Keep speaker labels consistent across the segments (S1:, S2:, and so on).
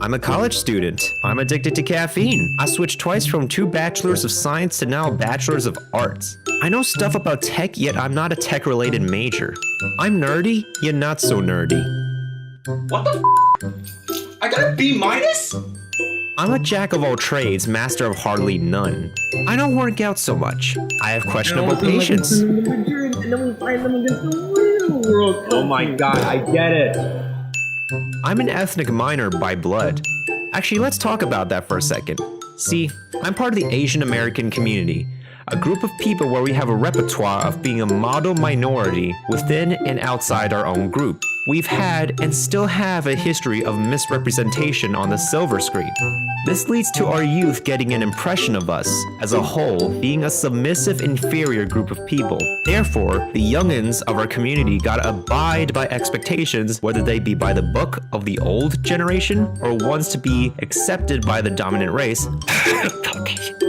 S1: I'm a college student. I'm addicted to caffeine. I switched twice from 2 bachelors of science to now bachelors of arts. I know stuff about tech, yet I'm not a tech-related major. I'm nerdy, yet not so nerdy.
S2: What the f? I got a B minus?
S1: I'm a jack of all trades, master of hardly none. I don't work out so much. I have questionable patience.
S3: Oh my god, I get it.
S1: I'm an ethnic minor by blood. Actually, let's talk about that for a second. See, I'm part of the Asian American community, a group of people where we have a repertoire of being a model minority within and outside our own group. We've had and still have a history of misrepresentation on the silver screen. This leads to our youth getting an impression of us, as a whole, being a submissive, inferior group of people. Therefore, the youngins of our community gotta abide by expectations, whether they be by the book of the old generation or ones to be accepted by the dominant race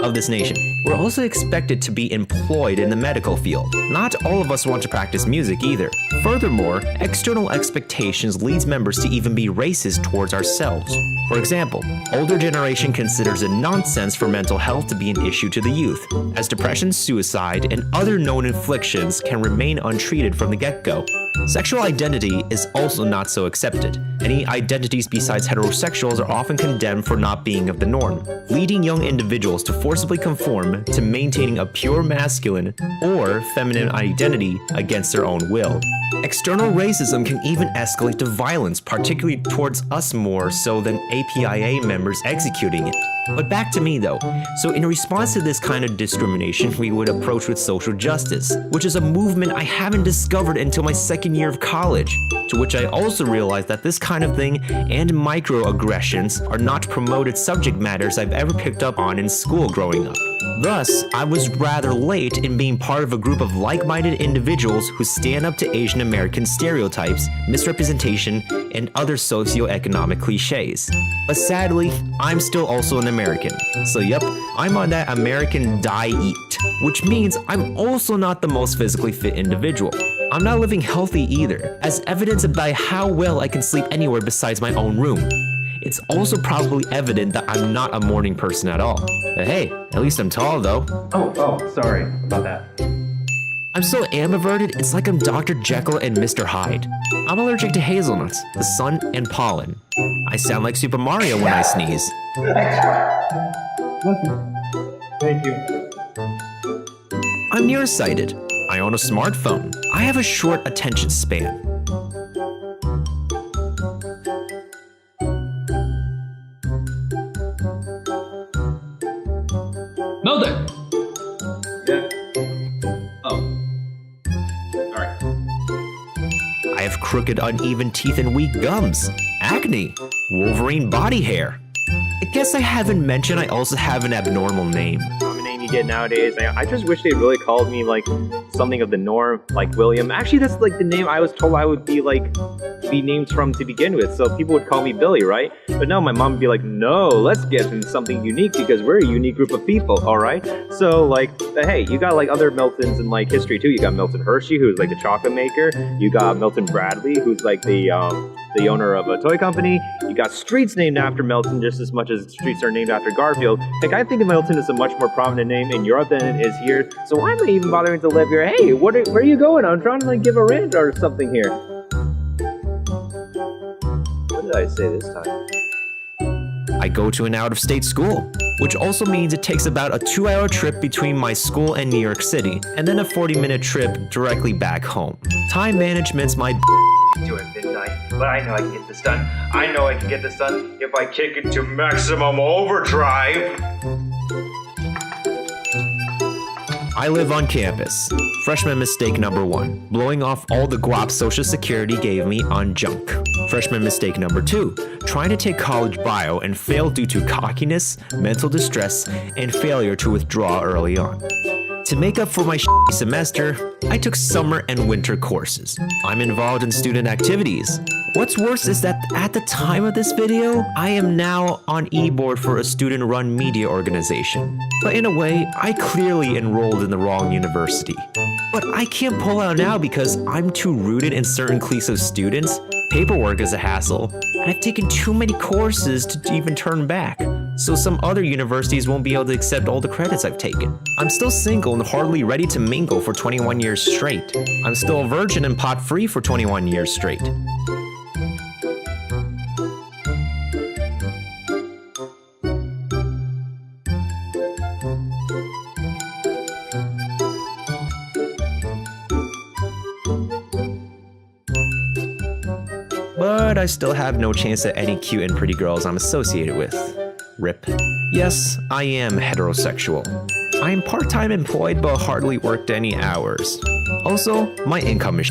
S1: of this nation. We're also expected to be employed in the medical field. Not all of us want to practice music either. Furthermore, external expectations leads members to even be racist towards ourselves. For example, older generation considers it nonsense for mental health to be an issue to the youth, as depression, suicide, and other known afflictions can remain untreated from the get-go. Sexual identity is also not so accepted. Any identities besides heterosexuals are often condemned for not being of the norm, leading young individuals to forcibly conform to maintaining a pure masculine or feminine identity against their own will. External racism can even escalate to violence, particularly towards us more so than APIA members executing it. But back to me though. So in response to this kind of discrimination, we would approach with social justice, which is a movement I haven't discovered until my second year of college, to which I also realized that this kind of thing and microaggressions are not promoted subject matters I've ever picked up on in school growing up. Thus, I was rather late in being part of a group of like-minded individuals who stand up to Asian American stereotypes, misrepresentation, and other socioeconomic cliches. But sadly, I'm still also an American. So yep, I'm on that American diet, which means I'm also not the most physically fit individual. I'm not living healthy either, as evidenced by how well I can sleep anywhere besides my own room. It's also probably evident that I'm not a morning person at all. But hey, at least I'm tall though.
S3: Oh, sorry about that.
S1: I'm so ambiverted, it's like I'm Dr. Jekyll and Mr. Hyde. I'm allergic to hazelnuts, the sun, and pollen. I sound like Super Mario when I sneeze.
S3: Thank you.
S1: I'm nearsighted. I own a smartphone. I have a short attention span.
S2: Melvin!
S3: Yeah.
S2: Oh. Sorry.
S1: I have crooked, uneven teeth and weak gums. Acne. Wolverine body hair. I guess I haven't mentioned I also have an abnormal name.
S3: Common name you get nowadays. I just wish they really called me like something of the norm, like William. Actually, that's like the name I was told I would be named from to begin with. So people would call me Billy, right? But no, my mom would be like, no, let's get him something unique because we're a unique group of people, all right? So like, hey, you got like other Miltons in like history too. You got Milton Hershey, who's like a chocolate maker. You got Milton Bradley, who's like the owner of a toy company. You got streets named after Milton just as much as streets are named after Garfield. Like, I think of Milton as a much more prominent name in Europe than it is here. So why am I even bothering to live here? Hey, where are you going? I'm trying to like give a rant or something here. What did I say this time?
S1: I go to an out-of-state school, which also means it takes about a 2-hour trip between my school and New York City, and then a 40-minute trip directly back home. Time management's my
S3: To at midnight, but I know I can get this done. I know I can get this done if I kick it to maximum overdrive.
S1: I live on campus. Freshman mistake number 1, blowing off all the guap Social Security gave me on junk. Freshman mistake number 2, trying to take college bio and fail due to cockiness, mental distress, and failure to withdraw early on. To make up for my shitty semester, I took summer and winter courses. I'm involved in student activities. What's worse is that at the time of this video, I am now on e-board for a student-run media organization. But in a way, I clearly enrolled in the wrong university. But I can't pull out now because I'm too rooted in certain cliques of students, paperwork is a hassle, and I've taken too many courses to even turn back, so some other universities won't be able to accept all the credits I've taken. I'm still single and hardly ready to mingle for 21 years straight. I'm still a virgin and pot-free for 21 years straight. But I still have no chance at any cute and pretty girls I'm associated with. RIP. Yes, I am heterosexual. I am part-time employed but hardly worked any hours. Also, my income is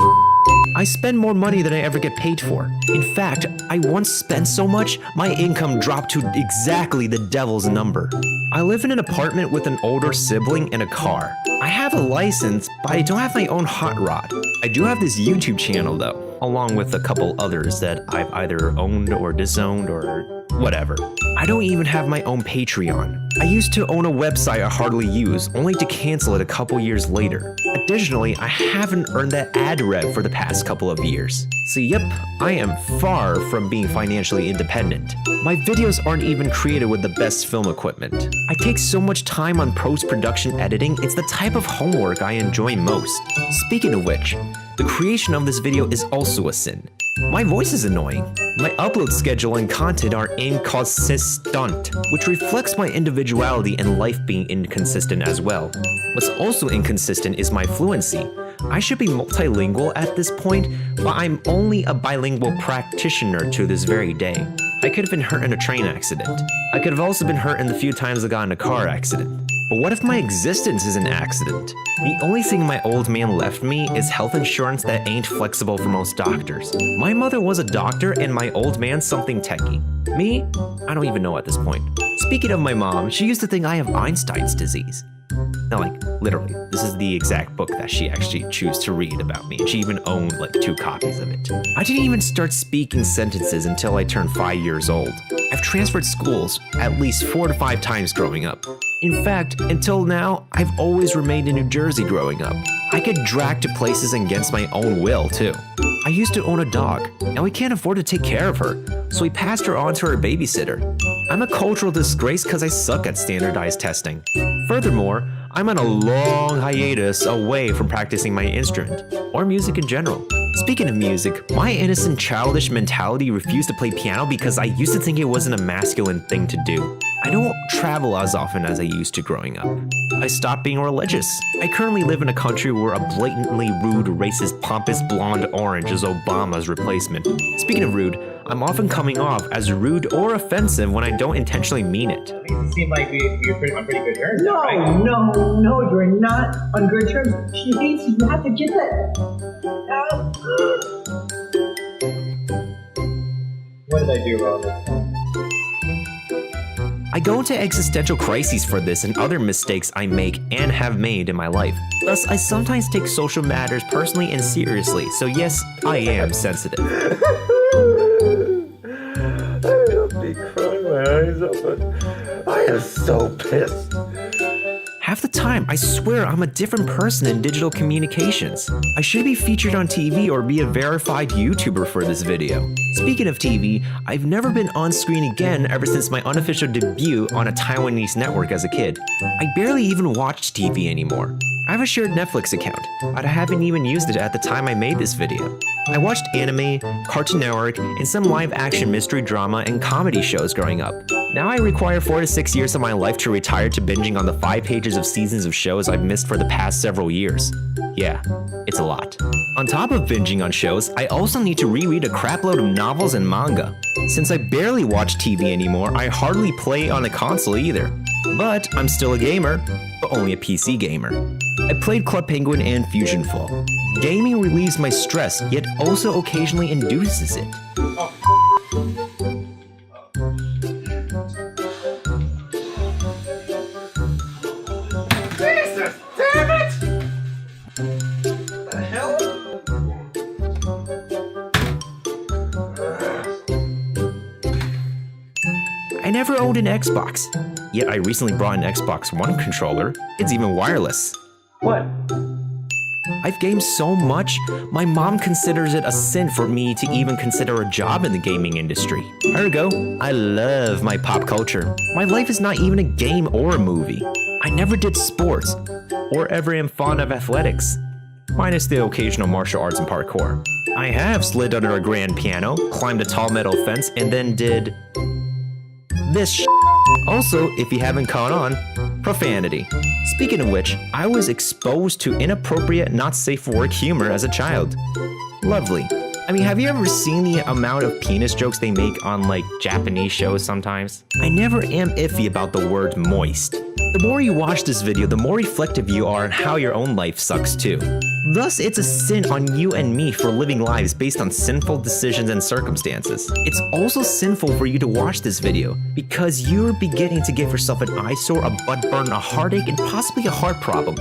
S1: I spend more money than I ever get paid for. In fact, I once spent so much, my income dropped to exactly the devil's number. I live in an apartment with an older sibling and a car. I have a license, but I don't have my own hot rod. I do have this YouTube channel though, along with a couple others that I've either owned or disowned or whatever. I don't even have my own Patreon. I used to own a website I hardly use, only to cancel it a couple years later. Additionally, I haven't earned that ad rev for the past couple of years. So yep, I am far from being financially independent. My videos aren't even created with the best film equipment. I take so much time on post-production editing, it's the type of homework I enjoy most. Speaking of which, the creation of this video is also a sin. My voice is annoying. My upload schedule and content are inconsistent, which reflects my individuality and life being inconsistent as well. What's also inconsistent is my fluency. I should be multilingual at this point, but I'm only a bilingual practitioner to this very day. I could have been hurt in a train accident. I could have also been hurt in the few times I got in a car accident. But what if my existence is an accident? The only thing my old man left me is health insurance that ain't flexible for most doctors. My mother was a doctor and my old man something techie. Me? I don't even know at this point. Speaking of my mom, she used to think I have Einstein's disease. Now, like, literally, this is the exact book that she actually chose to read about me, and she even owned like 2 copies of it. I didn't even start speaking sentences until I turned 5 years old. I've transferred schools at least 4 to 5 times growing up. In fact, until now, I've always remained in New Jersey growing up. I get dragged to places against my own will, too. I used to own a dog, and we can't afford to take care of her, so we passed her on to her babysitter. I'm a cultural disgrace because I suck at standardized testing. Furthermore, I'm on a long hiatus away from practicing my instrument, or music in general. Speaking of music, my innocent childish mentality refused to play piano because I used to think it wasn't a masculine thing to do. I don't travel as often as I used to growing up. I stopped being religious. I currently live in a country where a blatantly rude, racist, pompous blonde orange is Obama's replacement. Speaking of rude, I'm often coming off as rude or offensive when I don't intentionally mean it.
S3: At least it seemed like we're pretty on pretty good terms.
S4: No,
S3: right?
S4: no, you're not on good terms. She hates you. You have to get that.
S3: What did I do wrong?
S1: I go into existential crises for this and other mistakes I make and have made in my life. Thus, I sometimes take social matters personally and seriously, so yes, I am sensitive.
S5: I don't be crying my eyes out, but I am so pissed.
S1: Half the time, I swear I'm a different person in digital communications. I should be featured on TV or be a verified YouTuber for this video. Speaking of TV, I've never been on screen again ever since my unofficial debut on a Taiwanese network as a kid. I barely even watch TV anymore. I have a shared Netflix account, but I haven't even used it at the time I made this video. I watched anime, Cartoon Network, and some live-action mystery drama and comedy shows growing up. Now I require 4 to 6 years of my life to retire to binging on the 5 pages of seasons of shows I've missed for the past several years. Yeah, it's a lot. On top of binging on shows, I also need to reread a crapload of novels and manga. Since I barely watch TV anymore, I hardly play on a console either. But I'm still a gamer, but only a PC gamer. I played Club Penguin and Fusion Fall. Gaming relieves my stress, yet also occasionally induces it.
S5: Jesus, damn it! What the hell?
S1: I never owned an Xbox, yet I recently brought an Xbox One controller. It's even wireless.
S3: What?
S1: I've gamed so much, my mom considers it a sin for me to even consider a job in the gaming industry. Ergo, I love my pop culture. My life is not even a game or a movie. I never did sports, or ever am fond of athletics, minus the occasional martial arts and parkour. I have slid under a grand piano, climbed a tall metal fence, and then did this Also, if you haven't caught on, profanity. Speaking of which, I was exposed to inappropriate, not safe for work humor as a child. Lovely. I mean, have you ever seen the amount of penis jokes they make on like Japanese shows sometimes? I never am iffy about the word moist. The more you watch this video, the more reflective you are on how your own life sucks too. Thus, it's a sin on you and me for living lives based on sinful decisions and circumstances. It's also sinful for you to watch this video because you're beginning to give yourself an eyesore, a butt burn, a heartache, and possibly a heart problem.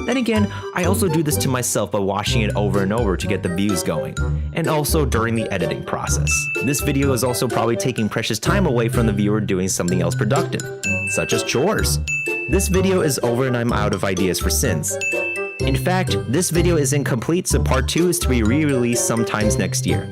S1: Then again, I also do this to myself by watching it over and over to get the views going, and also during the editing process. This video is also probably taking precious time away from the viewer doing something else productive, such as chores. This video is over and I'm out of ideas for sins. In fact, this video is incomplete, so part 2 is to be re-released sometimes next year.